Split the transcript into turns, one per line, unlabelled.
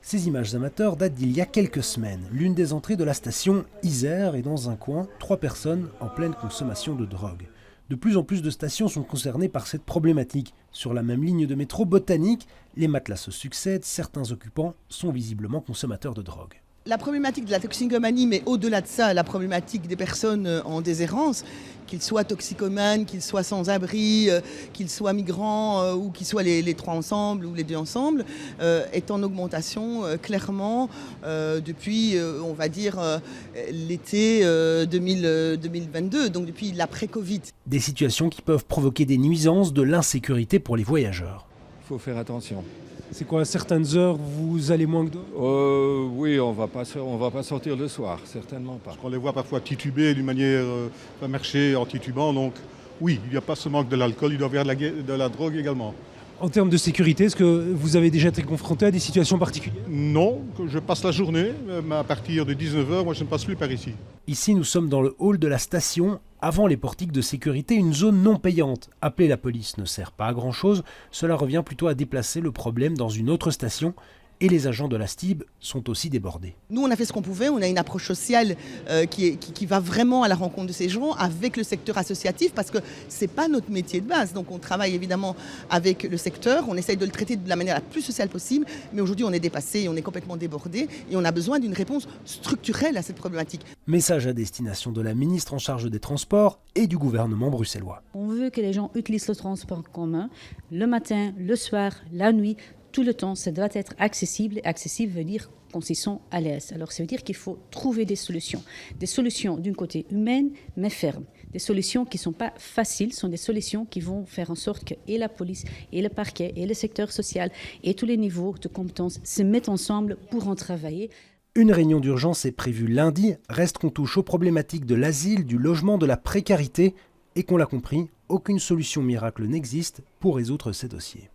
Ces images amateurs datent d'il y a quelques semaines. L'une des entrées de la station Isère est dans un coin, 3 personnes en pleine consommation de drogue. De plus en plus de stations sont concernées par cette problématique. Sur la même ligne de métro Botanique, les matelas se succèdent, certains occupants sont visiblement consommateurs de drogue.
La problématique de la toxicomanie, mais au-delà de ça, la problématique des personnes en déshérence, qu'ils soient toxicomanes, qu'ils soient sans-abri, qu'ils soient migrants ou qu'ils soient les trois ensemble ou les deux ensemble, est en augmentation clairement depuis, on va dire, l'été 2022, donc depuis l'après-Covid.
Des situations qui peuvent provoquer des nuisances, de l'insécurité pour les voyageurs.
Il faut faire attention.
C'est quoi, à certaines heures, vous allez moins que d'autres?
Oui, on va pas sortir le soir, certainement pas.
On les voit parfois tituber d'une manière, marcher en titubant, donc oui, il n'y a pas seulement que de l'alcool, il doit y avoir de la drogue également.
En termes de sécurité, est-ce que vous avez déjà été confronté à des situations particulières?
Non, je passe la journée, mais à partir de 19h, moi je ne passe plus par ici.
Ici, nous sommes dans le hall de la station. Avant les portiques de sécurité, une zone non payante. Appeler la police ne sert pas à grand-chose. Cela revient plutôt à déplacer le problème dans une autre station. Et les agents de la STIB sont aussi débordés.
Nous, on a fait ce qu'on pouvait. On a une approche sociale qui va vraiment à la rencontre de ces gens avec le secteur associatif parce que ce n'est pas notre métier de base. Donc, on travaille évidemment avec le secteur. On essaye de le traiter de la manière la plus sociale possible. Mais aujourd'hui, on est dépassé, on est complètement débordé et on a besoin d'une réponse structurelle à cette problématique.
Message à destination de la ministre en charge des Transports et du gouvernement bruxellois.
On veut que les gens utilisent le transport en commun le matin, le soir, la nuit. Tout le temps, ça doit être accessible. Accessible veut dire qu'on s'y sent à l'aise. Alors ça veut dire qu'il faut trouver des solutions. Des solutions d'un côté humaine, mais fermes. Des solutions qui ne sont pas faciles, sont des solutions qui vont faire en sorte que et la police, et le parquet, et le secteur social, et tous les niveaux de compétences se mettent ensemble pour en travailler.
Une réunion d'urgence est prévue lundi. Reste qu'on touche aux problématiques de l'asile, du logement, de la précarité. Et qu'on l'a compris, aucune solution miracle n'existe pour résoudre ces dossiers.